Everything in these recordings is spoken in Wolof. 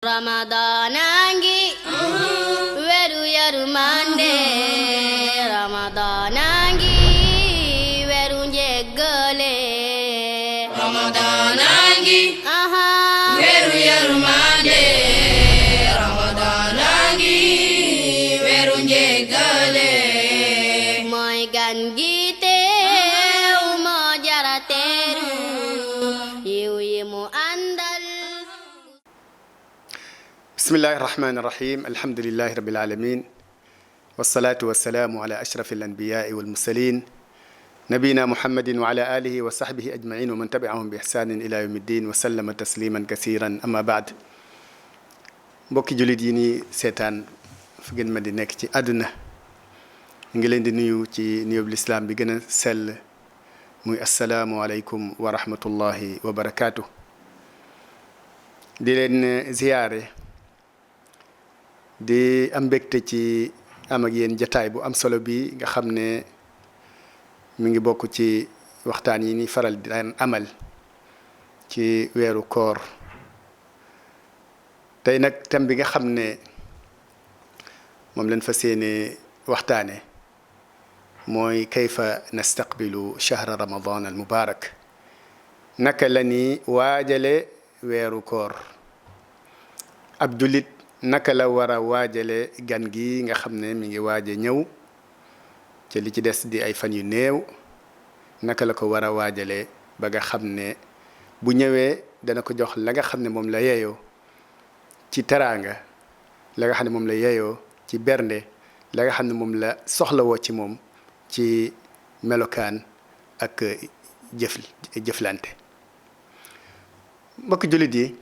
Ramadanangi weru yarmande Ramadanangi weru njegale Ramadanangi weru yarmande Ramadanangi weru njegale moy gan gite mo jarateru yiw yimu andal. bismillahi irrahmani irrahim alhamdulilahi rabbil alamin wasalaatu wasalaamu ala ashraf alanbiyai walmursalin nabiyina muhammadin wa ala alihi wa sahbihi ajmain wa man tabiahum bi ihsanin ila yawmi ddin wa sallama tasliman kasiran amma baad. mbokki jullit yi ni seetaan fu ngeen ma di nekk ci àdduna ngi leen di nuyu ci nuyób lislaam bi gën a sell muy assalaamu aleykum wa rahmatullahi wa barakaatu. di leen ziyaare di am mbégte ci am ak yéen jataay bu am solo bi nga xam ne mi ngi bokk ci waxtaan yi ni faral di daan amal ci weeru koor. tey nag thème bi nga xam ne moom lañ fas yéene waxtaane mooy kayfa nastaqbilu shahra ramadan al mubarak, naka la ni waajale weeru koor. ab jullit naka la war a waajale gan gi nga xam ne mi ngi waaje ñëw ci li ci des di ay fan yu néew, naka la ko war a waajale ba nga xam ne bu ñëwee dana ko jox la nga xam ne moom la yeyoo ci teraanga, la nga xam ne moom la yeyoo ci bernde, la nga xam ne moom la soxlawoo ci moom ci melokaan ak jëflante. mbokk jullit yi,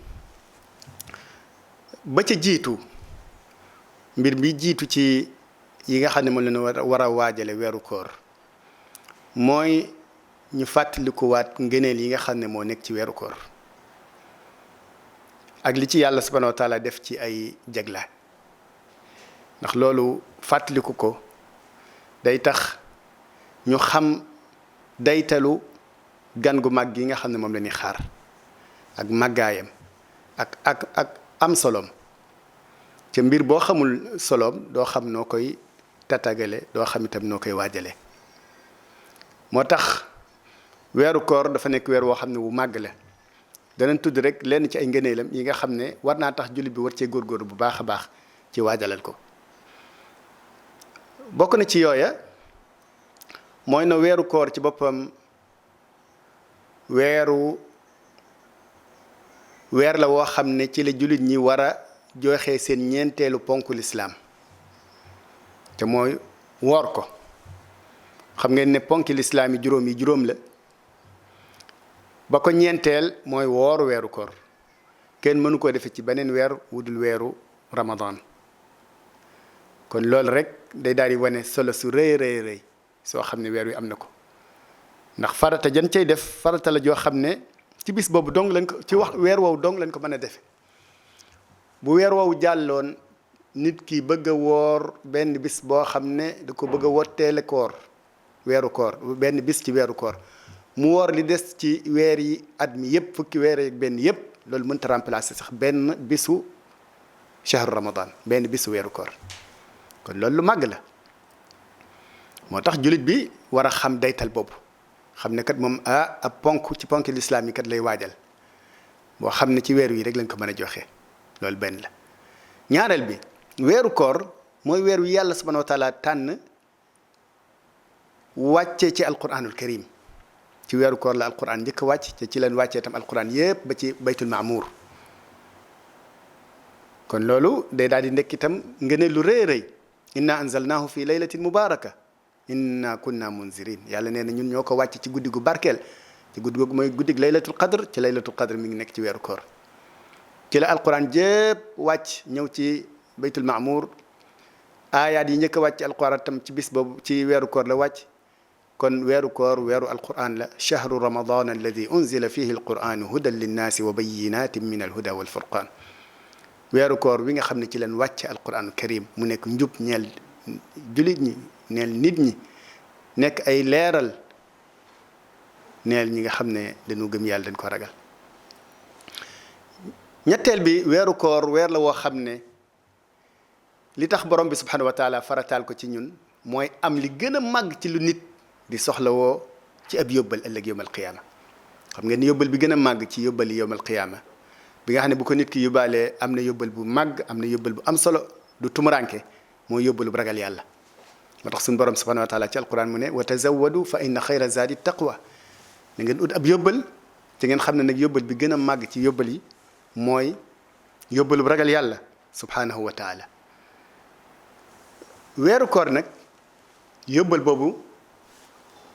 ba ca jiitu mbir mi jiitu ci yi nga xam ne moom la war a waajale weeru koor mooy ñu fàttalikuwaat ngëneel yi nga xam ne moo nekk ci weeru koor ak li ci yàlla subhanahu wa taala def ci ay jagla. ndax loolu fàttaliku ko day tax ñu xam daytalu gan gu mag gi nga xam ne moom la ñuy xaar ak màggaayam ak am solom. ca mbir boo xamul solom doo xam noo koy tatagale, doo xam itam noo koy waajale. moo tax weeru koor dafa nekk weer woo xam ne wu màgg la. danañ tudd rek lenn ci ay ngëneelam yi nga xam ne war naa tax jullit bi war cee góorgóorlu bu baax a baax ci waajalal ko. bokk na ci yooya mooy na weeru koor ci boppam weer la woo xam ne ci la jullit ñi war a joxe seen ñeenteelu ponku lislaam te mooy woor ko. xam ngeen ne ponki lislaam yi juróom la, ba ko ñeenteel mooy woor weeru koor. kenn mënu ko defe ci beneen weer wudul weeru ramadan. kon loolu rek day daal di wane solo su rëy soo xam ne weer wi am na ko. ndax farata jan cay def farata la joo xam ne ci bis boobu dong lañ ko ci wax weer woowu dong lañ ko mën a defe. bu weer woowu jàlloon nit ki bëgg a woor benn bis boo xam ne da ko bëgg a wotteele koor weeru koor benn bis ci weeru koor mu woor li des ci weer yi at mi yëpp fukki weer ak benn yëpp, loolu mënta remplacer sax benn bisu shahru ramadan, benn bisu weeru koor. kon loolu lu màgg la. moo tax jullit bi war a xam daytal boobu, xam ne kat moom ab ponk ci ponk lislaam yi kat lay waajal boo xam ne ci weer wi rek lañ ko mën a joxe. loolu benn la. ñaareel bi, weeru koor mooy weer wi yàlla subhanahu wa taala tànn wàccee ci alquranul karim. ci weeru koor la alquran njëkk a wàcc te ci leen wàccee tam alquran yépp ba ci baytul maamuur. kon loolu day daal di nekk itam ngëneel lu rëy inna anzalnahu fi laylatin mubaraka inna kunna munzirin. yàlla nee na ñun ñoo ko wàcc ci guddi gu barkeel. ci guddi googu mooy guddig laylatul qadr. ci laylatul qadr mi ngi nekk ci weeru koor. ci la alquran jépp wàcc ñëw ci baytul maamuur. aayaat yi njëkk a wàcc alquran tam ci bis boobu ci weeru koor la wàcc. kon weeru koor weeru alquran la. shahru ramadan alladi unzila fihi alquranu hudan linnaasi wa bayinatin min alhuda walfurqan. weeru koor wi nga xam ne ci leen wàcc alquran karim mu nekk njub ñeel jullit ñi, neel nit ñi, nekk ay leeral neel ñi nga xam ne dañu gëm yàlla dañ ko ragal. ñetteel bi weeru koor weer la woo xam ne li tax borom bi subhanahu wa taala farataal ko ci ñun mooy am li gën a màgg ci lu nit di soxla woo ci ab yóbbal ëllëg yawmal qiyaama. xam ngeen ni yóbbal bi gën a màgg ci yóbbali yawmal qiyaama bi nga xam ne bu ko nit ki yóbbaalee am na yóbbal bu màgg am na yóbbal bu am solo du tumuranke mooy yóbbalu bu ragal yàlla. moo tax suñu borom subhanahu wa taala ci alquran mu ne wa tazawwadu fa inna xayra zaadi taqwa na ngeen ut ab yóbbal ci ngeen xam ne nag yóbbal bi gën a màgg ci yóbbal yi mooy yóbbalu bu ragal yàlla subhanahu wa taala. weeru koor nag yóbbal boobu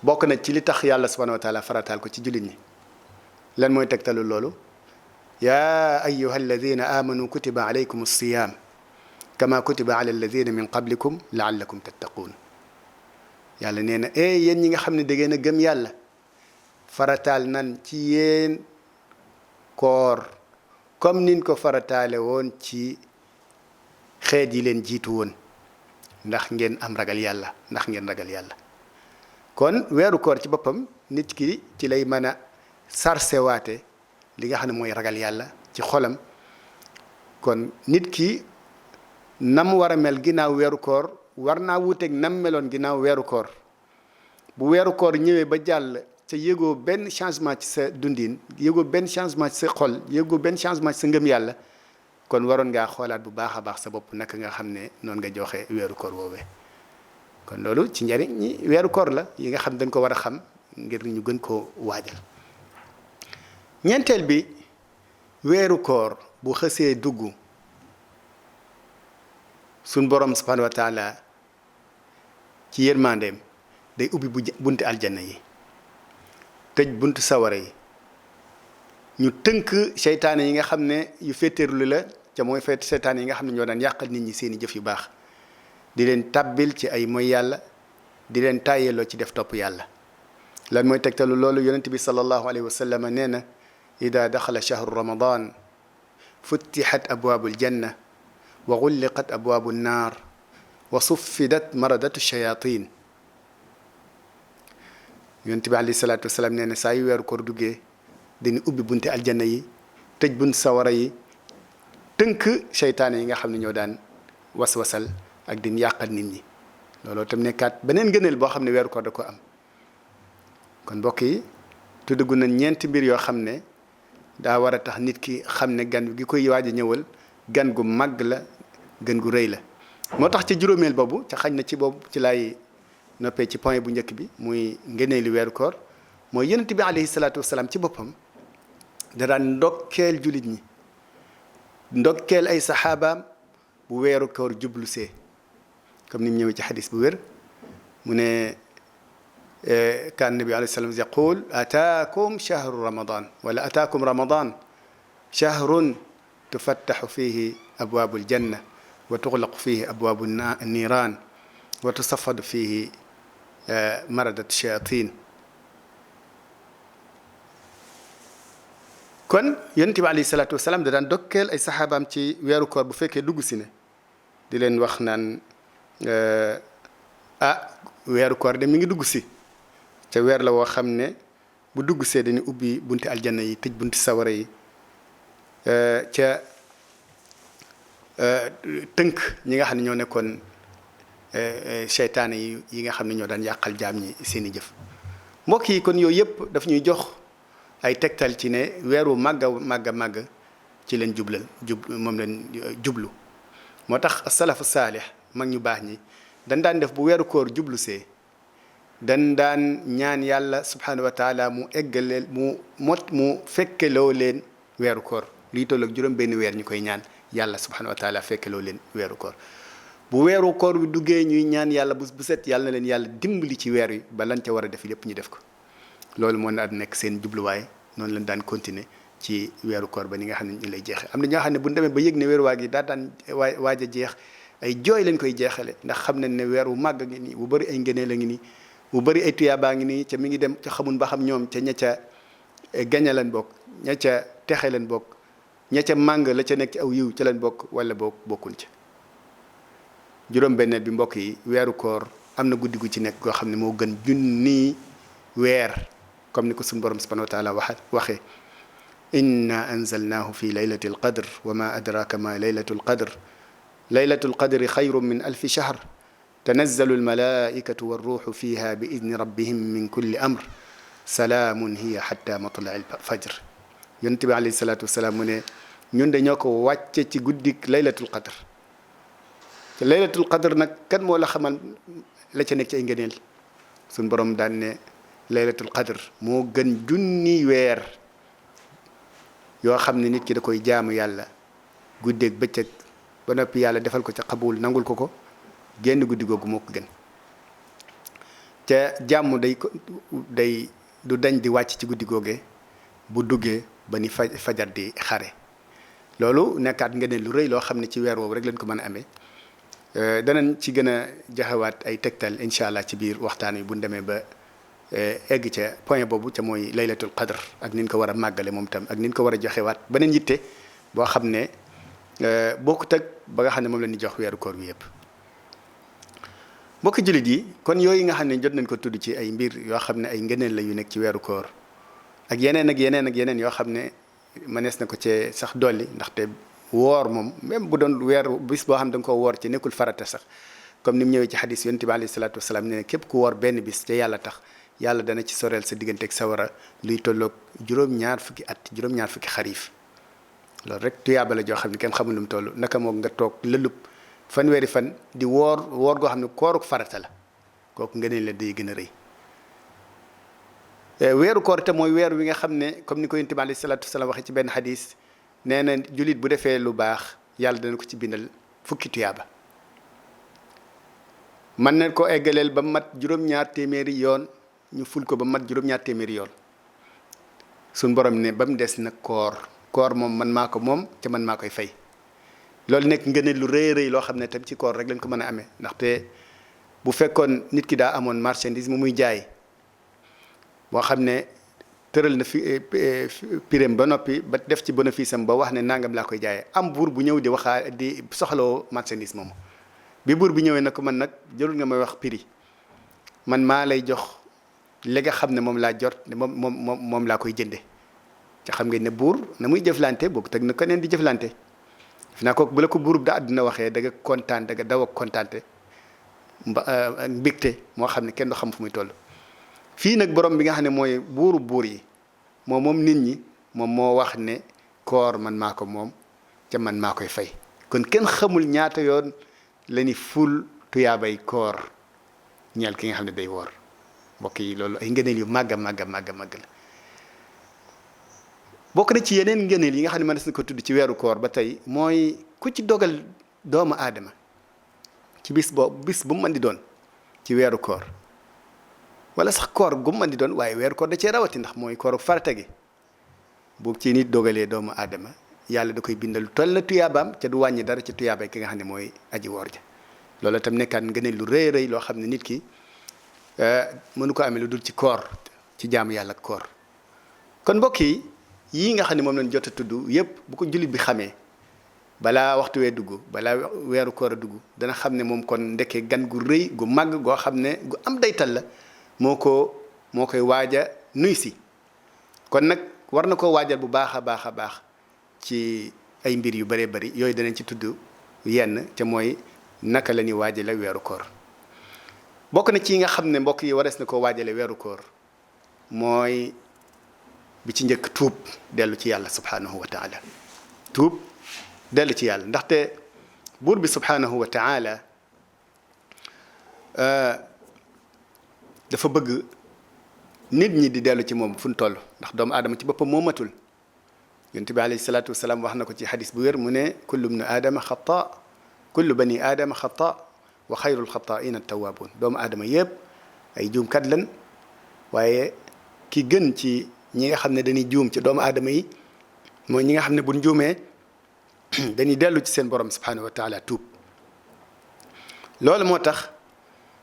bokk na ci li tax yàlla subhanahu wa taala farataal ko ci jullit ñi. lan mooy tegtalu loolu yaa ayyuha alladina amanu kutiba alaykum alsiyam kama kutiba ala alladina min qablikum laallakum tattaquun. yàlla nee na yéen ñi nga xam ne da ngeen a gëm yàlla farataal nan ci yéen koor comme nin ko farataale woon ci xeet yi leen jiitu woon ndax ngeen am ragal yàlla ndax ngeen ragal yàlla. kon weeru koor ci boppam nit ki ci lay mën a sarsewaate li nga xam ne mooy ragal yàlla ci xolam. kon nit ki nam war a mel ginnaaw weeru koor war naa wuuteeg nam meloon ginnaaw weeru koor. bu weeru koor ñëwee ba jàll ca yëgoo benn changement ci sa dundin yëgoo benn changement ci sa xol yëgoo benn changement ci sa ngëm yàlla kon waroon ngaa xoolaat bu baax a baax sa bopp naka nga xam ne noonu nga joxe weeru koor woowee. kon loolu ci njariñ ñi weeru koor la yi nga xam dañ ko war a xam ngir ñu gën koo waajal. ñeenteel bi weeru koor bu xësee dugg suñ borom subhanahu wa taala ci yërmandeem day ubbi bunti aljanna yi tëj buntu sawara yi ñu tënk seytaane yi nga xam ne yu féeteerlu la ca mooy feet seytaane yi nga xam ne ñoo daan yàqal nit ñi seeni jëf yu baax di leen tàbbil ci ay mooy yàlla di leen tàyyeloo ci def topp yàlla. lan mooy tegtalu loolu yonent bi sallallahu alayhi wa sallam nee na ida daxala shahru ramadan futtihat abwaabul janna wa gulliqat abwaabu nnaar wa suffidat maradatu shayatin. yonent bi alayhi salaatu wasalaam nee na saa yu weeru koor duggee dañuy ubbi bunti aljanna yi tëj bunt sawara yi tënk seytaane yi nga xam ne ñoo daan waswasal ak di yàqal nit ñi. looloo tam nekkaat beneen gëneel boo xam ne weeru koor da ko am. kon mbokk yi tuddagu na ñeenti mbir yoo xam ne daa war a tax nit ki xam ne gan gi koy waaj a ñëwal gan gu màgg la gan gu rëy la. moo tax ci juróomeel boobu ca xañ na ci boobu ci laay noppee ci point bu njëkk bi muy ngëneelu weeru koor mooy yonent bi alayhi salaatu wasalaam ci boppam da daan ndokkeel jullit ñi ndokkeel ay saxaabaam bu weeru koor jublu see comme ni mu ñëwee ci xadis bu wér mu ne kaan nabi alayhi salaam yaqul ataakum shahru ramadan wala ataakum ramadan shahrun tufattaxu fihi abwaabu aljanna wa tuxlaqu fihi abwaabu niiraan wa tusafadu fihi maradat shayatin. kon yonent bi alayhi salaatu wasalaam da daan dokkeel ay saxaabaam ci weeru koor bu fekkee dugg si ne di leen wax naan weeru koor de mi ngi dugg si ca weer la woo xam ne bu dugg see dañuy ubbi bunti aljanna yi tëj bunti sawara yi ca tënk ñi nga xam ne ñoo nekkoon seytaane yi nga xam ne ñoo daan yàqal jaam ñi seeni jëf. mbokk yi kon yooyu yëpp daf ñuy jox ay tegtal ci ne weeru màgg ci leen moom leen jublu. moo tax salafu saalih mag ñu baax ñi dañ daan def bu weeru koor jublu see dañ daan ñaan yàlla subhanahu wa taala mu eggaleel mu fekkeloo leen weeru koor lii toll ak juróom benn weer ñu koy ñaan yàlla subhanahu wa taala fekkeloo leen weeru koor. bu weeru koor bi duggee ñuy ñaan yàlla bu set yàlla na leen yàlla dimbali ci weer wi ba lañ ca war a def lépp ñu def ko. loolu moo daan nekk seen jubluwaay noonu lañ daan continuer ci weeru koor ba ni nga xam ne ñu lay jeexee am na ñoo xam ne bu ñu demee ba yëg ne weeru waa gi daa daan waaj a jeex ay jooy lañ koy jeexale ndax xam nañ ne weer wu màgg ngi nii bu bëri ay ngëneel a ngi nii bu bëri ay tuyaabaa ngi nii ca mi ngi dem ca xamun ba xam ñoom ca ña ca gañe leen bokk ña ca texe leen bokk ña ca màng la ca nekk ci aw yiw ca leen bokk wala bokkuñ ca. juróom-benneel bi mbokk yi weeru koor am na guddi gu ci nekk goo xam ne moo gën junni weer comme ni ko suñu borom subhanahu wa taala waxee inna anzalnahu fi laylati alqadr wa ma adraka ma laylatu alqadr laylatu alqadri xayrun min alfi shahr tanazzalu almalaikatu warruuxu fiha bi idni rabbihim min kulli amr salaamun hiya xatta matlai alfajr. yonent bi alayhi salaatu wasalaam mu ne ñun de ñoo ko wàcce ci guddik laylatul qadr te laylatul qadr nag kan moo la xamal la ca nekk ci ay ngëneel suñ borom daan ne laylatul qadr moo gën junni weer yoo xam ne nit ki da koy jaamu yàlla guddeeg bëccëg ba noppi yàlla defal ko ca xabul nangul ko ko génn guddi googu moo ko gën te jàmm day du dañ di wàcc ci guddi googee bu duggee ba ni fajar di xare loolu nekkaat nga ne lu rëy loo xam ne ci weer woowu rek lañ ko mën a amee danañ ci gën a joxewaat ay tegtal incha allah ci biir waxtaan wi bu ñu demee ba egg ca point boobu ca mooy laylatul qadr ak ni ñu ko war a màggale moom tam ak ni ñu ko war a joxewaat beneen yitte boo xam ne bokkut ak ba nga xam ne moom la ñuy jox weeru koor wi yëpp. mbokki jullit yi kon yooyu nga xam ne jot nañ ko tudd ci ay mbir yoo xam ne ay ngëneel la yu nekk ci weeru koor ak yeneen ak yeneen ak yeneen yoo xam ne mënees na ko cee sax dolli ndaxte woor moom même bu doon weer bis boo xam ne da nga koo woor ci nekkul farata sax comme ni mu ñëwee ci xadis yonent bi alayhi salaatu wasalaam ne képp ku woor benn bis te yàlla tax yàlla dana ci soreel sa diggante ak sawara luy tolloog juróom-ñaar fukki at juróom-ñaar fukki xariif loolu rek tuyaaba la joo xam ne kenn xamul lu mu toll naka moom nga toog lëlub fanweeri fan di woor goo xam ne kooruk farata la kooku ngëneel la day gën a rëy. weeru koor te mooy weer wi nga xam ne comme ni ko yonent bi alayhi salaatu wasalaam waxee ci benn xadis nee na jullit bu defee lu baax yàlla dana ko ci bindal fukki tuyaaba mën na ko eggaleel ba mat juróom-ñaar téeméeri yoon ñu ful ko ba mat juróom-ñaar téeméeri yoon suñ borom ne ba mu des nag koor moom man maa ko moom te man maa koy fay loolu nekk ngëneel lu rëy rëy loo xam ne tam ci koor rek lañ ko mën a amee ndaxte bu fekkoon nit ki daa amoon marchandise mu muy jaay boo xam ne tëral na fi pirem ba noppi ba def ci bénéfice am ba wax ne nangam laa koy jaayee am buur bu ñëw di waxaa di soxlawoo marchandise moomu bi buur bi ñëwee na ko man nag jërul nga may wax prix man maa lay jox li nga xam ne moom laa jot moom laa koy jënde te xam ngeen ne buur na muy jëflante boobu teg na keneen di jëflante fi naa kooku bu la ko buurub da àdduna waxee da nga kontaan da nga daw ak kontaante mbégte moo xam ne kenn du xam fu muy toll. fii nag borom bi nga xam ne mooy buur yi moom nit ñi moom moo wax ne koor man maa ko moom te man maa koy fay kon kenn xamul ñaata yoon la ni ful tuyaabay koor ñeel ki nga xam ne day woor mbokk yi loolu ay ngëneel yu màgg la bokk na ci yeneen ngëneel yi nga xam ne mënees na ko tudd ci weeru koor ba tey mooy ku ci dogal doomu aadama ci bis bu mu mën di doon ci weeru koor wala sax koor gu mu mën di doon waaye weeru koor da cee rawati ndax mooy kooru farata gi bu ci nit dogalee doomu aadama yàlla da koy bindal toll na tuyaabaam ca du wàññi dara ci tuyaabay ki nga xam ne mooy aji woor ja loolu itam nekkaat ngëneel lu rëy rëy loo xam ne nit ki mënu ko amee lu dul ci koor ci jaamu yàlla ak koor kon mbokk yi yii nga xam ne moom lañ jot a tudd yépp bu ko jullit bi xamee balaa waxtu wee dugg balaa weeru koor a dugg dana xam ne moom kon ndekkee gan gu rëy gu màgg goo xam ne gu am daytal la moo koy waaja nuy si kon nag war na koo waajal bu baax a baax ci ay mbir yu bëree bëri yooyu danañ ci tudd yenn te mooy naka la ñuy waajale weeru koor bokk na ci nga xam ne mbokk yi warees na koo waajale weeru koor mooy bi ci njëkk tuub dellu ci yàlla subhanahu wa taala tuub dellu ci yàlla ndaxte buur bi subhanahu wa taala dafa bëgg nit ñi di dellu ci moom fu ñu toll ndax doomu aadama ci boppam moo matul yonent bi alayhi salaatu wasalaam wax na ko ci xadis bu wér mu ne kullu bni aadama xata kullu bani aadama xata wa xayrul xataaina tawaabuun doomu aadama yëpp ay juumkat lan waaye ki gën ci ñi nga xam ne dañuy juum ci doomu aadama yi mooy ñi nga xam ne buñ juumee dañuy dellu ci seen borom subhanahu wa taala tuub loolu moo tax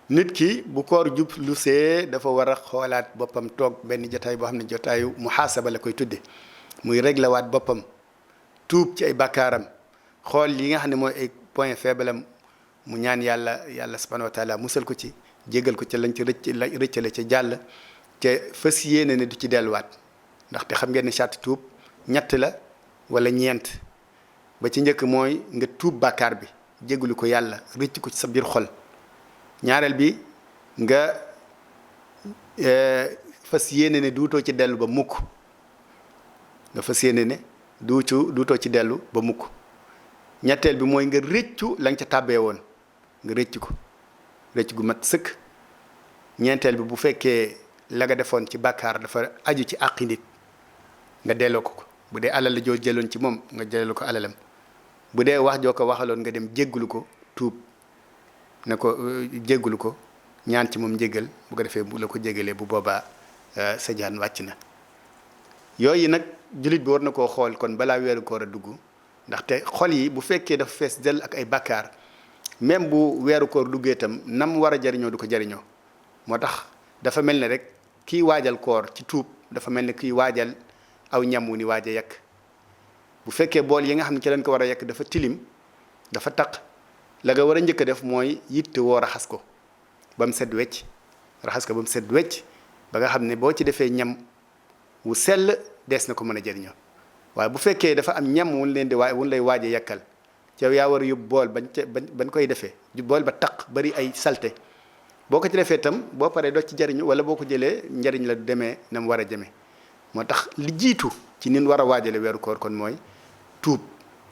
nit ki bu koor jub lu see dafa war a xoolaat boppam toog benn jotaay boo xam ne jotaayu muhaasaba la koy tudde muy réglewaat boppam tuub ci ay bakkaaram xool li nga xam ne mooy ay point faible am mu ñaan yàlla subhanahu wa taala musal ko ci jégal ko ca lañ ci rëccale ca jàll te fas yéene ne du ci delluwaat ndaxte xam ngeen ne charte tuub ñett la wala ñeent ba ci njëkk mooy nga tuub bàkkaar bi jégalu ko yàlla rëcc ko ci sa biir xol ñaareel bi nga fas yéene ne duutoo ci dellu ba mukk nga fas yéene ne duutoo ci dellu ba mukk ñetteel bi mooy nga rëccu la nga ca tàbbee woon nga rëcc ko rëcc gu mat sëkk ñeenteel bi bu fekkee la nga defoon ci bàkkaar dafa aju ci àqi nit nga delloo ko bu dee alal la joo jëloon ci moom nga jëlal ko alalam bu dee wax joo ko waxaloon nga dem jéggulu ko tuub ne ko jéggulu ko ñaan ci moom njéggal bu ko defee bu la ko jéggalee bu boobaa sa jaan wàcc na yooyu nag jullit bi war na koo xool kon balaa weeru koor a dugg ndaxte xol yi bu fekkee dafa fees dell ak ay bàkkaar même bu weeru koor duggee itam nam war a jariñoo du ko jariñoo moo tax dafa mel ne rek kiy waajal koor ci tuub dafa mel ne kiy waajal aw ñam wu ni waaj a yekk bu fekkee bool yi nga xam ne ci leen ko war a yekk dafa tilim dafa taq la nga war a njëkk a def mooy yitte woo raxas ko ba mu set wecc raxas ko ba mu set wecc ba nga xam ne boo ci defee ñam wu sell dees na ko mën a jëriñoo waaye bu fekkee dafa am ñam wun leen di wun lay waaj a yekkal ci yow yaa war a yóbbu bool bañ koy defee bool ba taq bari ay salte boo ko ci defee itam boo paree doo ci jëriñu wala boo ko jëlee njëriñ la du demee na mu war a jëmee moo tax li jiitu ci nin war a waajale weeru koor kon mooy tuub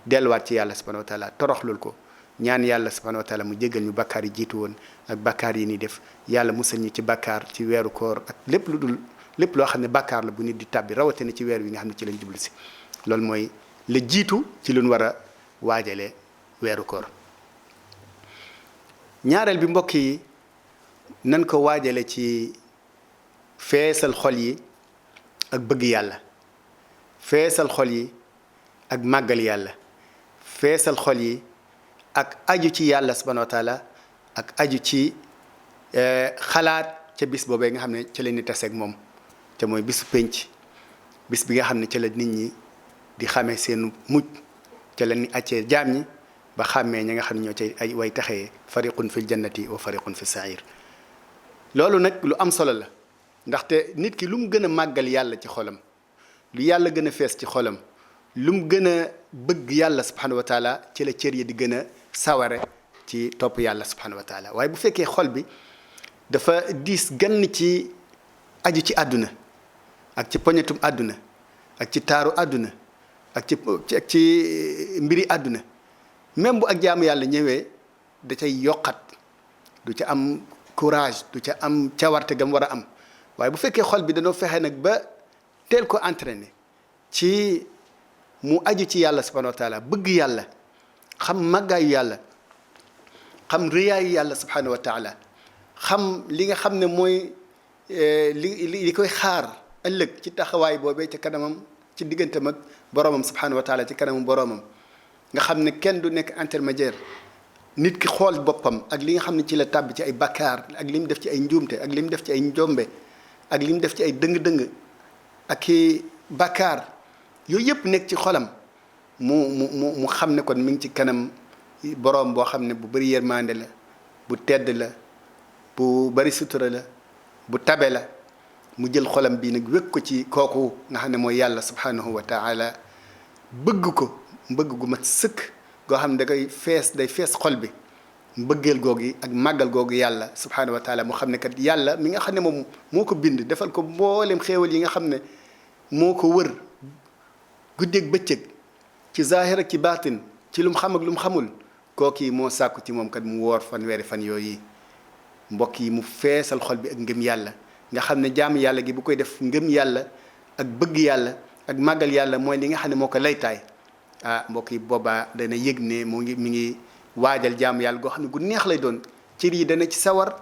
delluwaat ci yàlla subhanahu wa taala toroxlul ko ñaan yàlla subhanahu wa taala mu jéggal ñu bakkaar yi jiitu woon ak bakkaar yi ni def yàlla musal ñu ci bakkaar ci weeru koor ak lépp loo xam ne bakkaar la bu nit di tàbbi rawatina ci weer wi nga xam ne ci lañ jublu si loolu mooy la jiitu ci luñ war a waajale weeru koor ñaareel bi mbokk yi nan ko waajale ci feesal xol yi ak bëgg yàlla feesal xol yi ak màggal yàlla feesal xol yi ak aju ci yàlla subhanahu wa taala ak aju ci xalaat ca bis boobee nga xam ne ca la ni taseeg moom te mooy bisu pénc bis bi nga xam ne ca la nit ñi di xamee seen mujj ca la ni accee jaam ñi ba xàmmee ñi nga xam ne ñoo cay ay way taxee fariqun fil jannati wa fariqun fi sair loolu nag lu am solo la ndaxte nit ki lu mu gën a màggal yàlla ci xolam lu yàlla gën a fees ci xolam lu mu gën a bëgg yàlla subhanahu wa taala ci la cër yi di gën a saware ci topp yàlla subhanahu wa taala waaye bu fekkee xol bi dafa diis gann ci aju ci àdduna ak ci poñetum àdduna ak ci taaru àdduna ak ci mbiri àdduna même bu ak jaamu yàlla ñëwee da cay yokkat du ca am courage du ca am cawarte gam war a am waaye bu fekkee xol bi dañoo fexe nag ba teel ko entraîné ci mu aju ci yàlla subhanahu wa taala bëgg yàlla xam màggaayu yàlla xam rëyaayu yàlla subhanahu wa taala xam li nga xam ne mooy li koy xaar ëllëg ci taxawaay boobee ci kanamam ci digganteem ak boromam subhanahu wa taala ci kanamam boromam nga xam ne kenn du nekk intermédiaire nit ki xool boppam ak li nga xam ne ci la tàbbi ci ay bakkaar ak li mu def ci ay njuumte ak li mu def ci ay njombe ak li mu def ci ay dëng-dëng ak i bakkaar yooyu yëpp nekk ci xolam mu xam ne kon mi ngi ci kanam boroom boo xam ne bu bëri yërmande la bu tedd la bu bëri sutura la bu tabe la mu jël xolam bii nag wékk ko ci kooku nga xam ne mooy yàlla subhanahu wa taala bëgg ko mbëgg gu mat sëkk goo xam ne da koy fees day fees xol bi mbëggeel googu ak màggal googu yàlla subhanahu wa taala mu xam ne kat yàlla mi nga xam ne moom moo ko bind defal ko mboolem xéewal yi nga xam ne moo ko wër guddeeg bëccëg ci zahir ak ci baatin ci lu mu xam ak lu mu xamul kooki moo sàkku ci moom kat mu woor fanweeri fan yooyu mbokk yi mu feesal xol bi ak ngëm yàlla nga xam ne jaamu yàlla gi bu koy def ngëm yàlla ak bëgg yàlla ak màggal yàlla mooy li nga xam ne moo ko laytaay ah mbokk yi boobaa dana yëg ne mi ngi waajal jaamu yàlla goo xam ne gu neex lay doon cër yi dana ci sawar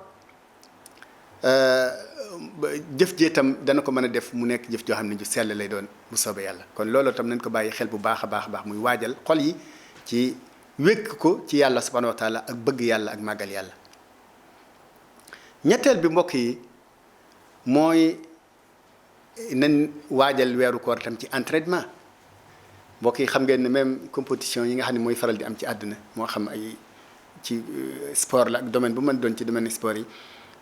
jëf jee tam dana ko mën a def mu nekk jëf joo xam ne ju sell lay doon bu soobee yàlla kon loolu tam nañ ko bàyyi xel bu baax a baax a baax muy waajal xol yi ci wékk ko ci yàlla subhanahu wa taala ak bëgg yàlla ak màggal yàlla ñetteel bi mbokk yi mooy nañ waajal weeru koor tam ci entraînement mbokk yi xam ngeen ne même compétition yi nga xam ne mooy faral di am ci àdduna moo xam ay ci sport la ak domaine bu mën doon ci domaine sport yi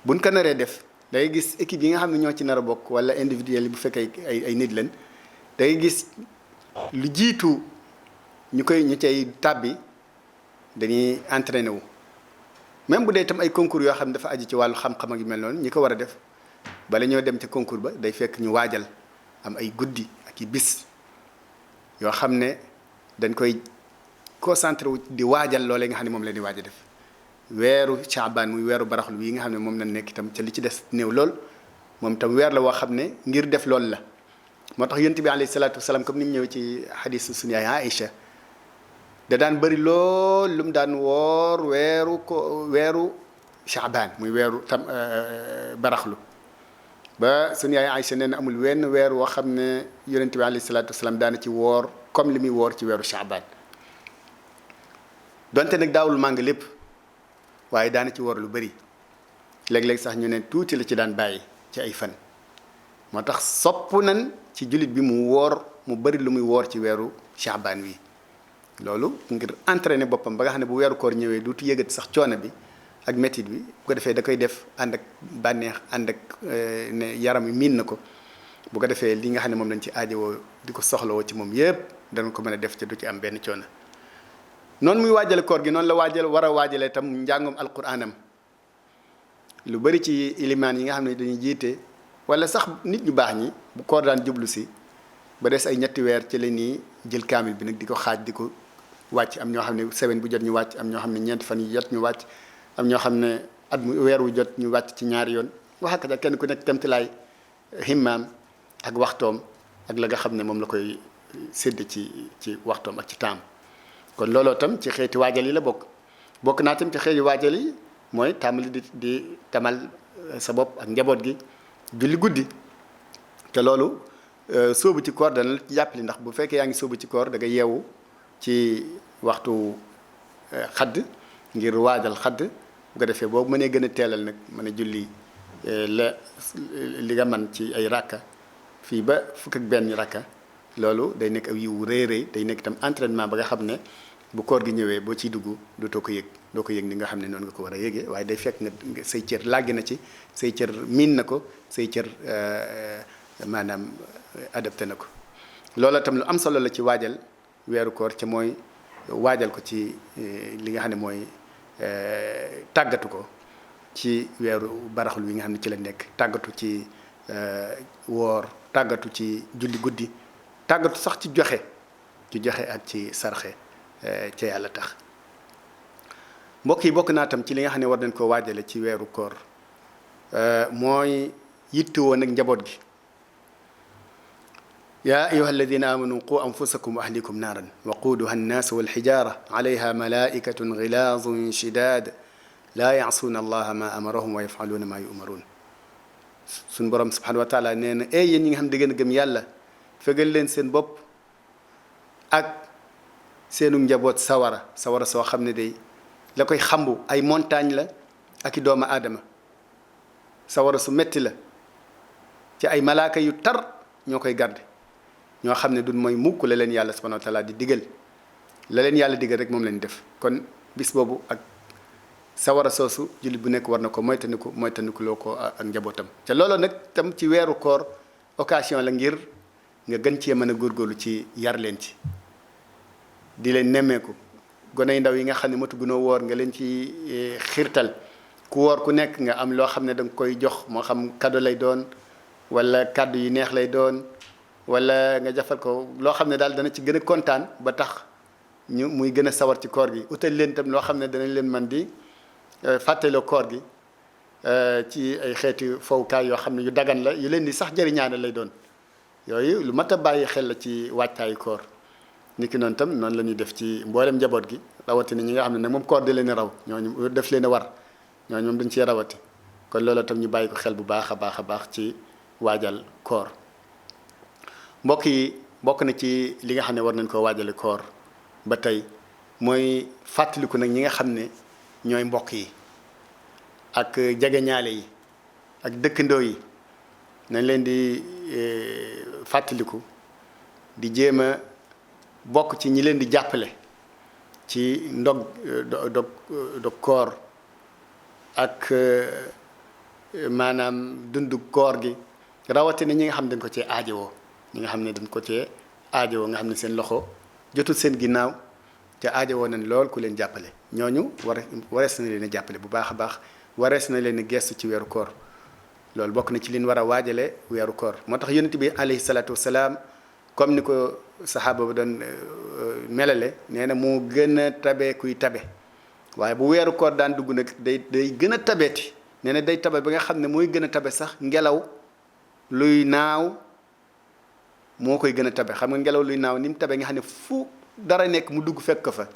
buñ ko naree def day gis équipe yi nga xam ne ñoo ci nar a bokk wala individuel yi bu fekkee ay nit lañ day gis lu jiitu ñu cay tàbbi dañuy entraîné wu même bu dee itam ay concours yoo xam ne dafa aju ci wàllu xam-xam ak yu mel noonu ñi ko war a def bala ñoo dem ca concours ba day fekk ñu waajal am ay guddi ak i bis yoo xam ne dañ koy concentré wu di waajal loolee nga xam ne moom la di waaj a def weeru Caabaan muy weeru baraxlu wi nga xam ne moom la nekk itam ca li ci des néew lool moom itam weer la woo xam ne ngir def loolu la moo tax yonent bi alayhi salaatu wasalaam comme ni mu ñëw ci xadiis suñu yaay Aïcha da daan bëri lool lu mu daan woor weeru Caabaan muy weeru tam baraxlu ba suñu yaay Aïcha nee na amul wenn weer woo xam ne yonent bi alayhi salaatu wasalaam daana ci woor comme li muy woor ci weeru Caabaan donte nag daawul màng lépp waaye daana ci woor lu bëri léeg-léeg sax ñu ne tuuti la ci daan bàyyi ci ay fan moo tax sopp nan ci jullit bi mu woor mu bëri lu muy woor ci weeru Caabaan wi loolu ngir entraîner boppam ba nga xam ne bu weeru koor ñëwee duutu yëgati sax coono bi ak métit bi bu ko defee da koy def ànd ak bànneex ànd ak ne yaram wi miin na ko bu ko defee li nga xam ne moom lañ ci aajowoo di ko soxlawoo ci moom yépp dana ko mën a def te du ci am benn coono noonu muy waajale koor gi noonu la war a waajalee itam njàngum alquraanam lu bari ci ilimaan yi nga xam ne dañuy jiite wala sax nit ñu baax ñi bu koor daan jublu si ba des ay ñetti weer ci la ñuy jël kaamil bi nag di ko xaaj di ko wàcc am ñoo xam ne semaine bu jot ñu wàcc am ñoo xam ne ñeenti fan yi jot ñu wàcc am ñoo xam ne at mu weer wu jot ñu wàcc ci ñaari yoon wax ak kenn ku nekk tamtilaay himmaam ak waxtoom ak la nga xam ne moom la koy sédd ci waxtoom ak ci taam kon looloo tam ci xeeti waajal yi la bokk naa tam ci xeeti waajal yi mooy tàmbali di tamal sa bopp ak njaboot gi julli guddi te loolu sóobu ci koor dana la ci jàppali ndax bu fekkee yaa ngi sóobu ci koor da nga yeewu ci waxtu xadd ngir waajal xadd bu ko defee boobu mënee gën a teelal nag mën a julli li nga man ci ay rakka fii ba fukk ak benn rakka loolu day nekk aw yiwu rëy rëy day nekk itam entraînement ba nga xam ne bu koor gi ñëwee boo ciy dugg dootoo ko yëg doo ko yëg ni nga xam ne noonu nga ko war a yëgee waaye day fekk nga say cër làggi na ci say cër miin na ko say cër maanaam adapté na ko loola itam lu am solo la ci waajal weeru koor ca mooy waajal ko ci li nga xam ne mooy tàggatu ko ci weeru baraxlu wi nga xam ne ci la nekk tàggatu ci woor tàggatu ci julli guddi tàggatu sax ci joxe ak ci sarxe ca yàlla tax mbokk yi bokk naa tam ci li nga xam ne war nañ koo waajale ci weeru koor mooy yittewoo nag njaboot gi yaa ayuha alladina amanu qu anfusakum wa ahlikum naaran waquuduha annaasu walxijaara alayha malaikatun gilaazun shidaad laa yaasuuna allaha ma amarahum wa yafaluuna ma yumaruun suñ borom subhanahu wa taala nee na yéen ñi nga xam ne da ngeen a gëm yàlla fegal leen seen bopp ak seenu njaboot sawara soo xam ne day la koy xambu ay montagne la ak i doomu aadama sawara su metti la ci ay malaaka yu tar ñoo koy garde ñoo xam ne du mooy mukk la leen yàlla subhanahu wa taala di digal la leen yàlla digal rek moom lañ def kon bis boobu ak sawara soosu jullit bu nekk war na ko moytandiku loo ko ak njabootam te loolu nag tam ci weeru koor occasion la ngir nga gën cee mën a góorgóorlu ci yar leen ci di leen nemmeeku gone yu ndaw yi nga xam ne matu gunoo woor nga leen ci xiirtal ku woor ku nekk nga am loo xam ne da nga koy jox moo xam cadeau lay doon wala kàddu yu neex lay doon wala nga jafal ko loo xam ne daal dana ci gën a kontaan ba tax ñu muy gën a sawar ci koor gi utal leen tam loo xam ne danañ leen man di fàttaloo koor gi ci ay xeeti fowukaay yoo xam ne yu dagan la yu leen di sax jëriñaane lay doon yooyu lu mat a bàyyi xel la ci waajtaayu koor niki noonu tam noonu la ñuy def ci mboolem njaboot gi rawatina ñi nga xam ne nag moom koor di leen a raw ñooñu def leen a war ñooñu moom dañ cee rawati kon loolu tam ñu bàyyi ko xel bu baax a baax ci waajal koor mbokk yi bokk na ci li nga xam ne war nañ koo waajale koor ba tey mooy fàttaliku nag ñi nga xam ne ñooy mbokk yi ak jegeñaale yi ak dëkkandoo yi nañ leen di fàttaliku di jéem a bokk ci ñi leen di jàppale ci dog koor ak maanaam dundu koor gi rawatina ñi nga xam ne dañ ko cee aajowoo ñi nga xam ne dañ ko cee aajowoo nga xam ne seen loxo jotul seen ginnaaw te aajowoo nañ lool ku leen jàppale ñooñu warees na leen a jàppale bu baax a baax warees na leen a gestu ci weeru koor loolu bokk na ci liñ war a waajale weeru koor moo tax yonent bi alayhi salaatu wasalaam comme ni ko saxaaba ba doon melale nee na moo gën a tabe kuy tabe waaye bu weeru koor daan dugg nag day gën a tabeeti nee na day tabe ba nga xam ne mooy gën a tabe sax ngelaw luy naaw moo koy gën a tabe xam nga ngelaw luy naaw ni mu tabe nga xam ne fu dara nekk mu dugg fekk ko fa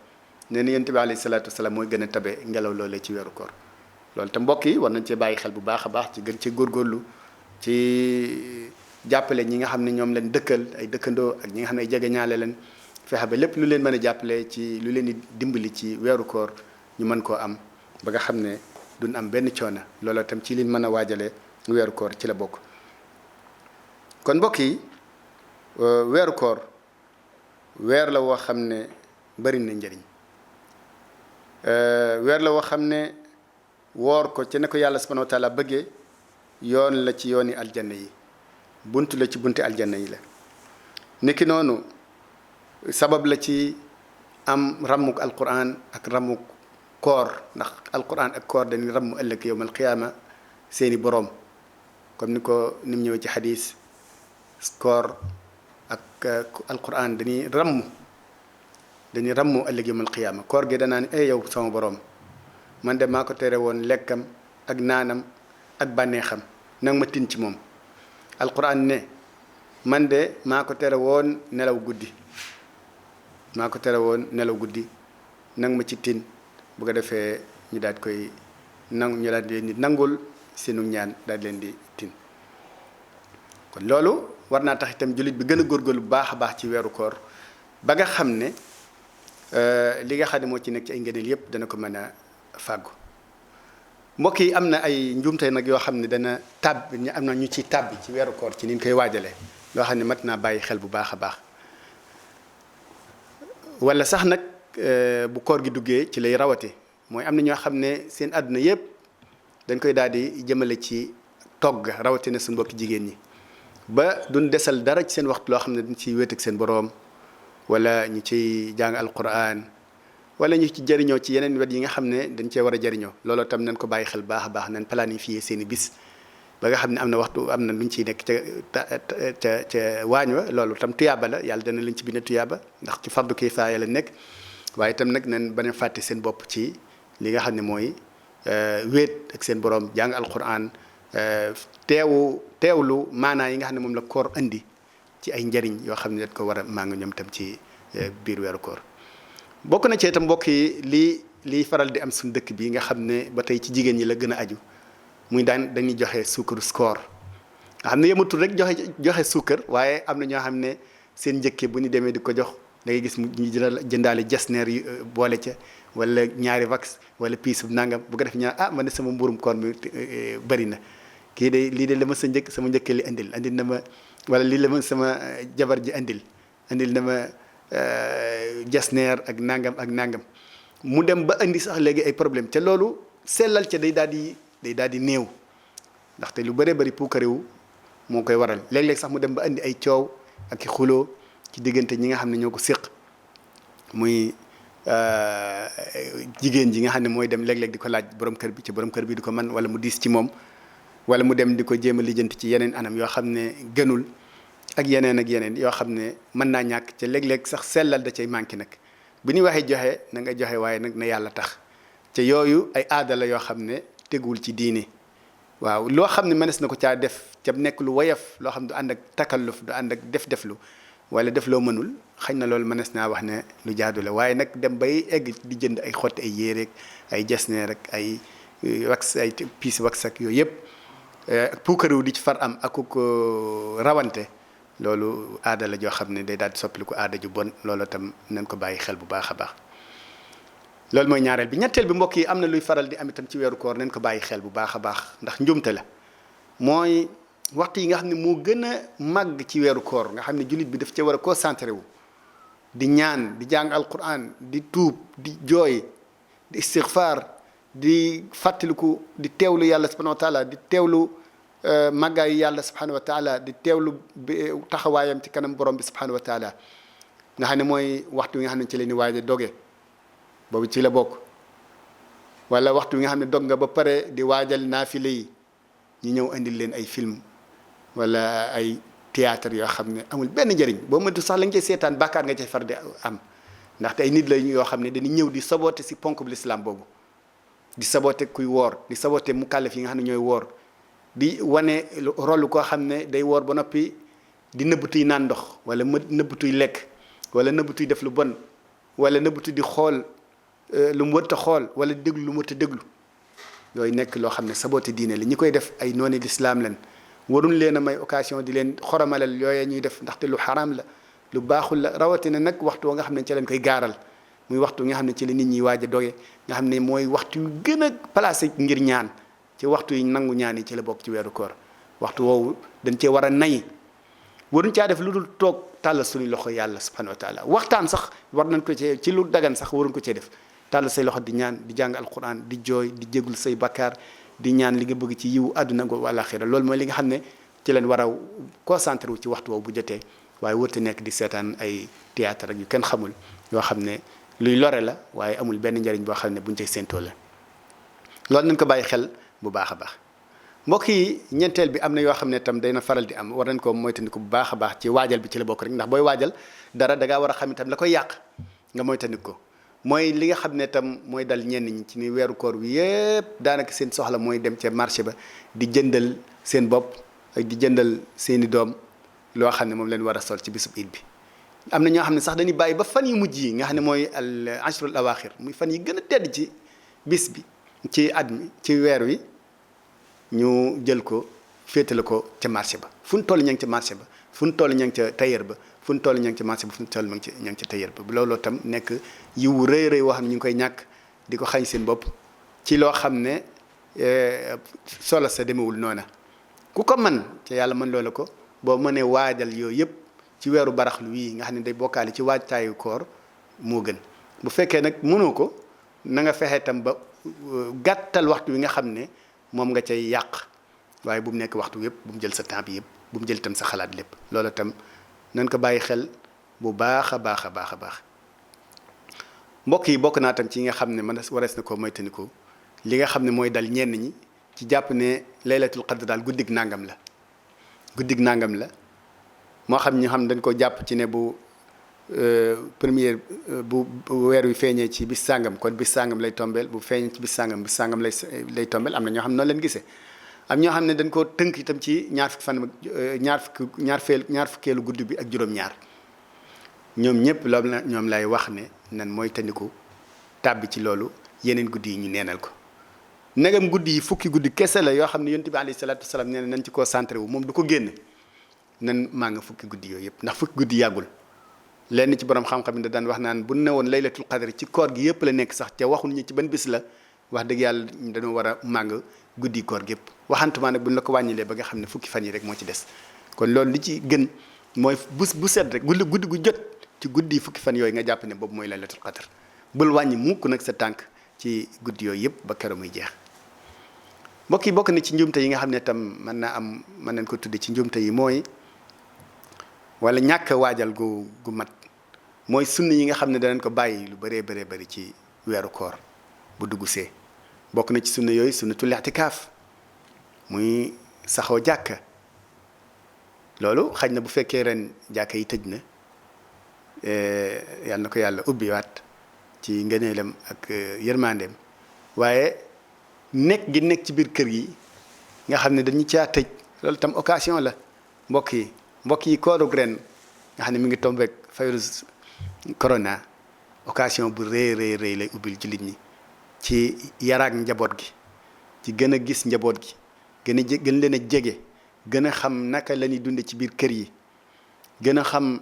nee na yonent bi alayhi salaatu wasalaam mooy gën a tabe ngelaw loolee ci weeru koor loolu te mbokk yi war nañ cee bàyyi xel bu baax a baax ci gën ci góorgóorlu ci jàppale ñi nga xam ne ñoom leen dëkkal ay dëkkandoo ak ñi nga xam ne ay jegeñaale leen fexe ba lépp lu leen mën a jàppale ci lu leen di dimbali ci weeru koor ñu mën koo am ba nga xam ne duñ am benn coono loolu itam ci liñ mën a waajale weeru koor ci la bokk kon mbokk yi weeru koor weer la woo xam ne bari na njëriñ weer la woo xam ne woor ko ci ne ko yàlla subhanahu wa taala bëggee yoon la ci yooni aljanna yi buntu la ci bunti aljanna yi la niki noonu sabab la ci am rammuk alquran ak rammuk koor ndax alquran ak koor dañuy ramm ëllëg yowmal qiyaama seeni boroom comme ni ko ni mu ñëwee ci xadis koor ak alquran dañuy ramm ëllëg yowmal qiyaama koor gi danaa ne ay yow sama boroom man de maa ko tere woon lekkam ak naanam ak bànneexam nag ma tin ci moom alquran ne man de maa ko tere woon nelaw guddi nag ma ci tin bu ko defee ñu daal koy ñu daal leen di nangul seenu ñaan daal leen di tin kon loolu war naa tax itam jullit bi gën a góorgóorlu bu baax a baax ci weeru koor ba nga xam ne li nga xam ne moo ci nekk ci ay ngëneel yépp dana ko mën a fàggu mbokk yi am na ay njuumte nag yoo xam ne dana am na ñu ci tàbbi ci weeru koor ci ni ñu koy waajalee loo xam ne mat naa bàyyi xel bu baax a baax wala sax nag bu koor gi duggee ci lay rawate mooy am na ñoo xam ne seen àdduna yépp dañ koy daal di jëmale ci togg rawatina su mbokki jigéen ñi ba duñ desal dara ci seen waxtu loo xam ne dañ ciy wéet ak seen boroom wala ñu ciy jàng alquran wala ñu ci jëriñoo ci yeneen wet yi nga xam ne dañ cee war a jëriñoo looloo tam nañ ko bàyyi xel baax a baax nañ planifier seen i bis ba nga xam ne am na waxtu am na luñ ciy nekk ca waañ wa loolu tam tuyaaba la yàlla dana lañ ci bind tuyaaba ndax ci fardu kifaaya la nekk waaye itam nag nañ bañ a fàtte seen bopp ci li nga xam ne mooy wéet ak seen borom jàng alquran teewlu maanaa yi nga xam ne moom la koor indi ci ay njëriñ yoo xam ne dañ ko war a màng ñoom tam ci biir weeru koor bokk na ci itam mbokk yi liy faral di am suñu dëkk bi nga xam ne ba tey ci jigéen ñi la gën a aju muy dañuy joxe suukaru koor nga xam ne yematul rek joxe suukar waaye am na ñoo xam ne seen njëkke bu ñu demee di ko jox da ngay gis ñu jëndaale jasneer yi boole ca wala ñaari wax wala piis bu nangam bu ko def ñaar man de sama mburum koor mi bëri na kii de lii de la ma sama njëkke li andil na ma wala lii la ma sama jabar ji andil na ma jasneer ak nangam mu dem ba indi sax léegi ay problème te loolu sellal ca day daal di néew ndaxte lu bëree bëri puukarewu moo koy waral léeg-léeg sax mu dem ba indi ay coow ak i xuloo ci diggante ñi nga xam ne ñoo ko séq muy jigéen ji nga xam ne mooy dem léeg-léeg di ko laaj borom kër bi ci borom kër bi di ko man wala mu diis ci moom wala mu dem di ko jéem a lijjanti ci yeneen anam yoo xam ne gënul ak yeneen yoo xam ne mën naa ñàkk ca léeg-léeg sax sellal da cay manqué nag bu ñuy waxee joxe na nga joxe waaye nag na yàlla tax ca yooyu ay aada la yoo xam ne teguwul ci diine waaw loo xam ne mënees na ko caa def ca nekk lu woyof loo xam ne du ànd ak takalluf du ànd ak def-deflu wala def loo mënul xañ na loolu mënees naa wax ne lu jaadu la waaye nag dem bay egg di jënd ay xotti ay yéreeg ay jasneer rek ay wax ay piis wax ak yooyu yëpp puukarewu di ci far am ak ko rawante loolu aada la joo xam ne day daal di soppaliku aada ju bon loolu tam nañ ko bàyyi xel bu baax a baax loolu mooy ñaareel bi ñetteel bi mbokk yi am na luy faral di am itam ci weeru koor nañ ko bàyyi xel bu baax a baax ndax njumte la mooy waxtu yi nga xam ne moo gën a màgg ci weeru koor nga xam ne jullit bi daf cee war a concentré wu di ñaan di jàng alquran di tuub di jooy di istighfar di fàttaliku di teewlu yàlla subhanahu wa taala di teewlu màggaayu yàlla subhanahu wa taala di teewlu taxawaayam ci kanam borom bi subhanahu wa taala nga xam ne mooy waxtu wi nga xam ne ci la ni waaj a doge boobu ci la bokk wala waxtu wi nga xam ne dog nga ba pare di waajal naafile yi ñu ñëw indil leen ay film wala ay théâtre yoo xam ne amul benn njëriñ boo mëntu sax la nga cay seetaan bàkkaar nga cay far di am ndaxte ay nit la yoo xam ne dañuy ñëw di saboté si ponk bu lislaam boobu di saboté kuy woor di saboté mukallaf yi nga xam ne ñooy woor di wane rôle koo xam ne day woor ba noppi di nëbbatuy naan ndox wala nëbbatuy lekk wala nëbbatuy def lu bon wala nëbbatu di xool lu mu wët a xool wala déglu lu mu wët a déglu yooyu nekk loo xam ne saboté diine la ñi koy def ay nooni lislaam leen waruñ leen a may occasion di leen xoromalal yooyee ñuy def ndaxte lu xaraam la lu baaxul la rawatina nag waxtu nga xam ne ci lañ koy gaaral muy waxtu nga xam ne ci la nit ñi waaj a doge nga xam ne mooy waxtu yu gën a placé ngir ñaan ci waxtu yi nangu ñaan yi ci la bokk ci weeru koor waxtu woowu dañ cee war a nay waruñ caa def lu dul toog tàllal suñu loxo yàlla subhanahu wa taala waxtaan sax war nañ ko cee ci lu dagan sax waruñ ko cee def tàllal say loxo di ñaan di jàng alquran di jooy di jégul say bakkaar di ñaan li nga bëgg ci yiwu àdduna go wala xira loolu mooy li nga xam ne ci leen war a concentré wu ci waxtu woowu bu jotee waaye wërta nekk di seetaan ay théâtre ak yu kenn xamul yoo xam ne luy lore la waaye amul benn njariñ boo xam ne buñ cay séentoo la loolu nañ ko bàyyi xel bu baax a baax mbokk yi ñeenteel bi am na yoo xam ne tam dayna faral di am war nañ ko moytandiku bu baax a baax ci waajal bi ci la bokk rek ndax booy waajal dara da ngaa war a xam itam la koy yàq nga moytandiku ko mooy li nga xam ne tam mooy dal ñenn ñi ci ni weeru koor wi yëpp daanaka seen soxla mooy dem ca marché ba di jëndal seen bopp ak di jëndal seeni doom loo xam ne moom leen war a sol ci bisub iid bi am na ñoo xam ne sax dañuy bàyyi ba fan yu mujj yi nga xam ne mooy al ashrul awaaxir muy fan yi gën a tedd ci bis bi ci at mi ci weer wi ñu jël ko féetale ko ca marché ba fu ñu toll ña ngi ca marché ba fu ñu toll ña ngi ca tailleur ba fu ñu toll ña ngi ca marché ba fu ñu toll ña ngi ca tailleur ba looloo tam nekk yiwu rëy rëy woo xam ne ñu ngi koy ñàkk di ko xañ seen bopp ci loo xam ne solo sa demewul noona ku ko mën ca yàlla mën loola ko boo mënee waajal yooyu yëpp ci weeru baraxlu wii nga xam ne day bokkaale ci waajtaayu koor moo gën bu fekkee nag mënoo ko na nga fexe tam ba gàttal waxtu wi nga xam ne moom nga cay yàq waaye bu mu nekk waxtu yëpp bu mu jël sa temps bi yëpp bu mu jël tam sa xalaat lépp loolu tam nañ ko bàyyi xel bu baax a baax a baax a baax mbokk yi bokk naa tam ci nga xam ne man warees na ko moytandiku li nga xam ne mooy dal ñenn ñi ci jàpp ne laylatul qadr daal guddig nangam la guddig nangam la moo xam ñu xam dañ ko jàpp ci ne bu première bu weer wi feeñee ci bis sàngam kon bis sàngam lay tombeel bu feeñee ci bis sàngam lay tombeel am na ñoo xam ne noonu leen gisee am ñoo xam ne dañ koo tënk itam ci ñaar fukkeelu guddi bi ak juróom-ñaar ñoom ñëpp loolu la ñoom lay wax ne nan mooy tandiku tàbbi ci loolu yeneen guddi yi ñu neenal ko negam guddi yi fukki guddi kese la yoo xam ne yonent bi alayhi salaatu wasalaam nee na nañ ci concentré wu moom du ko génn nan maa nga fukki guddi yooyu yëpp ndax fukki guddi yàggul lenn ci borom xam-xam ne daan wax naan bu ne woon laylatul qadr ci koor gi yëpp la nekk sax te waxul ñu ci ban bis la wax dëgg yàlla dañoo war a màng guddi koor gi yëpp waxantuma nag buñ la ko wàññilee ba nga xam ne fukki fan yi rek moo ci des kon loolu li ci gën mooy bu set rek guddi gu jot ci guddi fukki fan yooyu nga jàpp ne boobu mooy laylatul qadr bul wàññi mukk nag sa tànk ci guddi yooyu yëpp ba keroog muy jeex mbokk yi bokk na ci njuumte yi nga xam ne tam mën nañ ko tudde ci njuumte yi mooy wala ñàkk waajal gu mat mooy sunna yi nga xam ne danañ ko bàyyi lu bëree bëri ci weeru koor bu dugg see bokk na ci sunna yooyu sunnatul i'tikaaf muy saxoo jàkka loolu xaj na bu fekkee ren jàkka yi tëj na yal na ko yàlla ubbiwaat ci ngëneelam ak yërmandeem waaye nekk ci biir kër yi nga xam ne dañu caa tëj loolu tam occasion la mbokk yi koorug ren nga xam ne mi ngi tombeek virus corona occasion bu rëy lay ubbil jullit ñi ci yaraak njaboot gi ci gën a gis njaboot gi gën leen a jege gën a xam naka la ñuy dunde ci biir kër yi gën a xam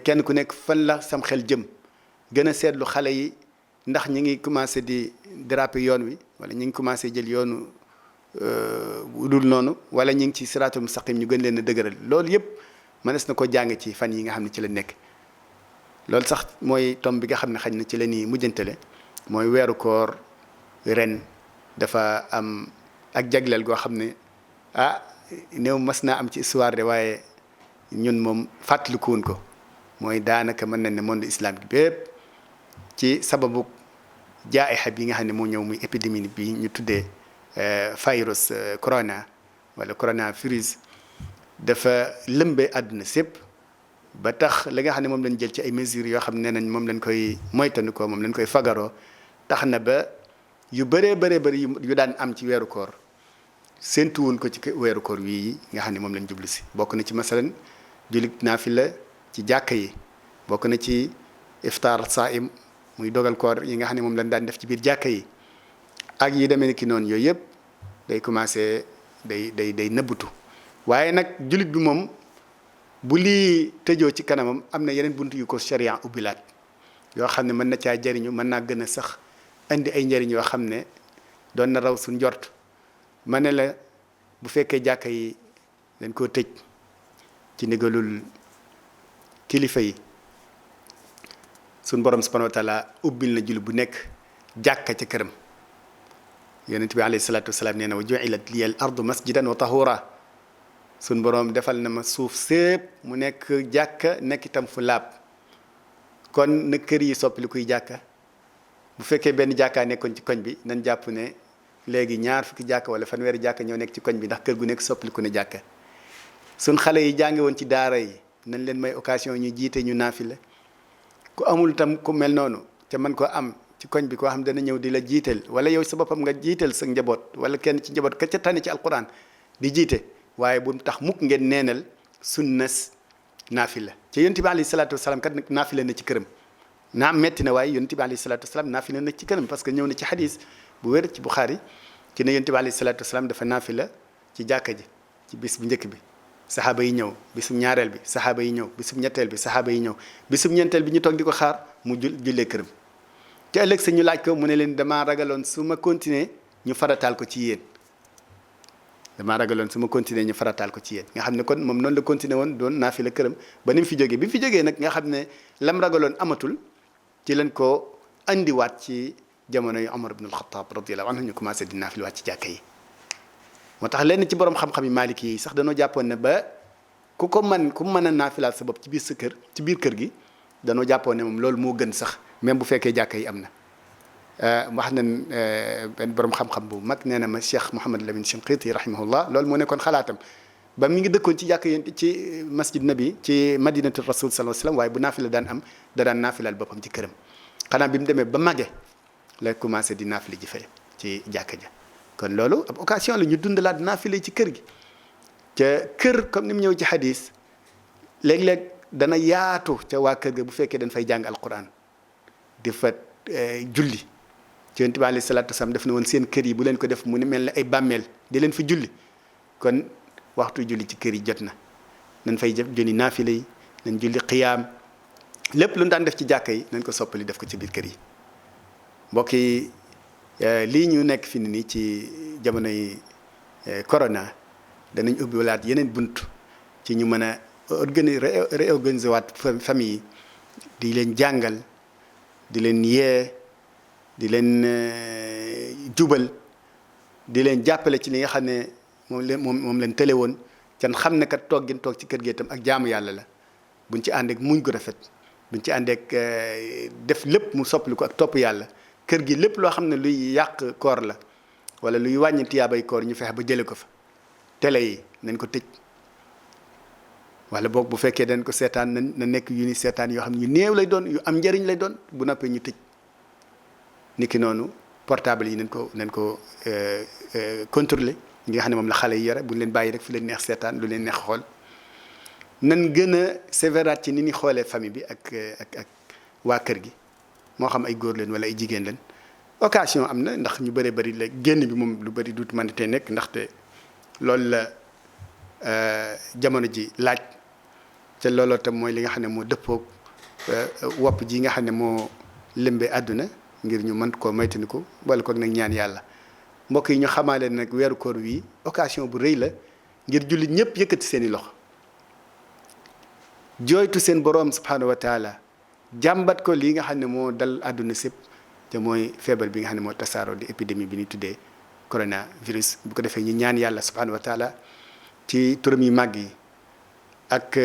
kenn ku nekk fan la sam xel jëm gën a seetlu xale yi ndax ñi ngi commencé di déraper yoon wi wala ñi ngi commencé jël yoonu dul noonu wala ñi ngi ci siraatul mustaqim ñu gën leen a dëgëral loolu yëpp mënees na ko jàng ci fan yi nga xam ne ci la nekk loolu sax mooy tom bi nga xam ne xañ na ci la ñuy mujjantale mooy weeru koor ren dafa am ak jagleel goo xam ne néew mas naa am ci histoire de waaye ñun moom fàttalikuwoon ko mooy daanaka mën nañ ne monde islamique bépp ci sababu jaayixa bi nga xam ne moo ñëw muy épidémie bi ñu tuddee virus corona wala coronavirus dafa lëmbee àdduna sépp ba tax li nga xam ne moom lañ jël ci ay mesures yoo xam ne nañ moom lañ koy moytandikoo moom lañ koy fagaroo tax na ba yu bëree bëri yu daan am ci weeru koor séentuwuñ ko ci weeru koor wii nga xam ne moom lañ jublu si bokk na ci masalan jullit naafila ci jàkka yi bokk na ci iftaar saim muy dogal koor yi nga xam ne moom lañ daan def ci biir jàkka yi ak yi demee ni ki noonu yooyu yëpp day commencé day nëbbutu waaye nag jullit bi moom bu lii tëjoo ci kanamam am na yeneen bunt yu ko sharia ubbilaat yoo xam ne mën na caa jariñu mën naa gën a sax indi ay njariñ yoo xam ne doon na raw su njort ma ne la bu fekkee jàkka yi dañ koo tëj ci ndigalul kilifa yi suñ borom subhanahu wa taala ubbil na jullit bu nekk jàkka ca këram yonent bi alayhi salaatu wasalaam nee na wa ju'ilat liyal ardu masjidan wa tahura suñ borom defal na ma suuf sépp mu nekk jàkka nekk itam fu laab kon na kër yi soppali kuy jàkka bu fekkee benn jàkkaa nekkoon ci koñ bi nañ jàpp ne léegi ñaar fukki jàkka wala fanweeri jàkka ñoo nekk ci koñ bi ndax kër gu nekk soppaliku ne jàkka suñ xale yi jànge woon ci daara yi nañ leen may occasion ñu jiite ñu naafila ku amul tam ku mel noonu te man ko am ci koñ bi koo xam dana ñëw di la jiital wala yow sa boppam nga jiital sa njaboot wala kenn ci njaboot ka ca tane ci alquran di jiite waaye bu tax mukk ngeen neenal sunnas naafila ci yonent bi alayhi salaatu wasalaam kat nag naafila na ci këram naam metti na waaye yonent bi alayhi salaatu wasalaam naafila na ci këram parce que ñëw na ci xadis bu wér ci Buxaari ci ne yonent bi alayhi salaatu wasalaam dafa naafila ci jàkka ji ci bis bu njëkk bi saxaaba yi ñëw bisum ñaareel bi saxaaba yi ñëw bisum ñetteel bi saxaaba yi ñëw bisum ñeenteel bi ñu toog di ko xaar mu jullee këram te ëllëg sa ñu laaj ko mu ne leen damaa ragaloon su ma continuer ñu farataal ko ci yéen damaa ragaloon su ma continuer ñu farataal ko ci yéen nga xam ne kon moom noonu la continuer woon doon naafila këram ba ni mu fi jógee bi mu fi jógee nag nga xam ne lam ragaloon amatul ci leen ko andiwaat ci jamono yu Omar ibn al-Khattab radiyallahu anhu ñu commencé di naafilawaat ci jàkka yi moo tax lenn ci borom xam-xam yi Maliki yi sax danoo jàppoon ne ba ku mën a naafilaat sa bopp ci biir sa kër ci biir kër gi danoo jàppoon ne moom loolu moo gën sax même bu fekkee jàkka yi am na wax nañ benn borom xam-xam bu mag nee na ma Cheikh Mouhamad Lamine Shinqiti rahimahullah loolu moo nekkoon xalaatam ba mi ngi dëkkoon ci jàkka yi ci masjid nabi ci madinatu rasul sallallahu alayhi wasallam waaye bu naafila daan am da daan naafilaal boppam ci këram xanaa bi mu demee ba màgge la commencé di naafila ji fay ci jàkka ja kon loolu ab occasion la ñu dundalaat naafila ci kër gi ca kër comme ni mu ñëw ci hadis léeg-léeg dana yaatu ca waa kër ga bu fekkee dañ fay jàng alquran di fa julli ci yonent bi alayhi salaatu wasalaam def na woon seen kër yi bu leen ko def mu ne mel ne ay bàmmeel di leen fa julli kon waxtu julli ci kër yi jot na nañ fay jëf julli naafila yi nañ julli xiyaam lépp lu ñu daan def ci jàkka yi nañ ko soppali def ko ci biir kër yi mbokk yi lii ñu nekk fi nii ci jamono yi corona danañ ubbi walaat yeneen bunt ci ñu mën a réorganiser waat famille yi di leen jàngal di leen yee di leen jubal di leen jàppale ci li nga xam ne moom leen tële woon can xam ne kat toog gin toog ci kër gi itam ak jaamu yàlla la buñ ci àndeek muñ gu rafet buñ ci àndeek def lépp mu soppali ko ak topp yàlla kër gi lépp loo xam ne luy yàq koor la wala luy wàññi tiyaabay koor ñu fexe ba jële ko fa télé yi nañ ko tëj wala boog bu fekkee dañ ko seetaan na nekk yu ni seetaan yoo xam ne yu néew lay doon yu am njëriñ lay doon bu noppee ñu tëj niki noonu portable yi nañ ko contrôler ñi nga xam ne moom la xale yi yore bu ñu leen bàyyi rek fu leen neex seetaan lu leen neex xool nan gën a sévéraat ci ni ñuy xoolee famille bi ak waa kër gi moo xam ay góor leen wala ay jigéen leen occasion am na ndax ñu bëree bëri la génn bi moom lu bëri duut mën tey nekk ndaxte loolu la jamono ji laaj te looloo tam mooy li nga xam ne moo dëppoog wopp ji nga xam ne moo lëmbee àdduna ngir ñu mën koo moytandiku boole koog nag ñaan yàlla mbokk yi ñu xamaale nag weeru koor wi occasion bu rëy la ngir jullit ñëpp yëkkati seen i loxo jooytu seen boroom subhanahu wa taala jàmbat ko lii nga xam ne moo dal àdduna sépp te mooy feebar bi nga xam ne moo tasaaroo di épidémie bi ñu tuddee coronavirus bu ko defee ñu ñaan yàlla subhanahu wa taala ci turam yu màgg yi ak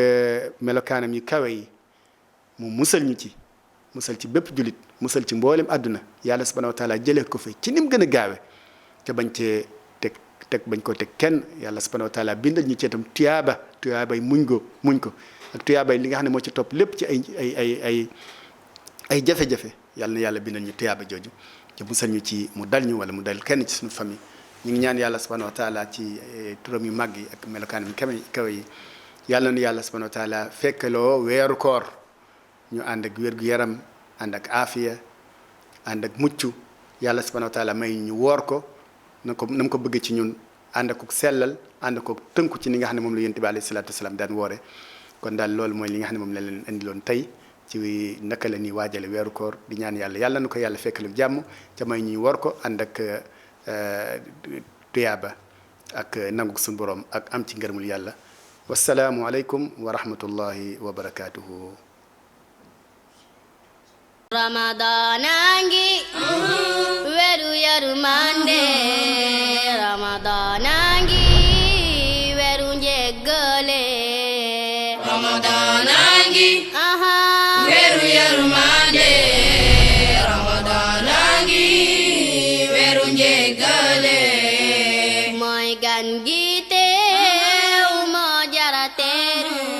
melokaanam yu kawe yi mu musal ñu ci musal ci bépp julit musal ci mboolem àdduna yàlla subhanahu wa taala jëlee ko fi ci ni mu gën a gaawe te bañ cee teg bañ ko teg kenn yàlla subhanahu wa taala bindal ñu ci itam tuyaabay muñ ko ak tuyaabay li nga xam ne moo ci topp lépp ci ay jafe-jafe yàlla na yàlla bindal ñu tuyaaba jooju te musal ñu ci mu dal ñu wala mu dal kenn ci suñu famille ñu ngi ñaan yàlla subhanahu wa taala ci turam yu màgg yi ak melokaanam kawe yi yàlla na yàlla subhanahu wa taala fekkaloo weeru koor ñu ànd ak wér-gu-yaram ànd ak aafiya ànd ak mucc yàlla subhanahu wa taala may ñu woor ko na mu ko bëgg ci ñun ànd ak sellal ànd ko tënku ci ni nga xam ne moom la yonent bi alayhi salaatu wasalaam daan woore kon daal loolu mooy li nga xam ne moom la leen indiloon tey ci naka la ñuy waajale weeru koor di ñaan yàlla na ko yàlla fekkalu jàmm ca may ñuy woor ko ànd ak tuyaaba ak nangu suñu borom ak am ci ngërmul yàlla wassalaamu aleykum wa rahmatullahi wa barakatuhu Ramadanangi weru yërmande Ramadanangi weru njëggale Ramadanangi weru yërmande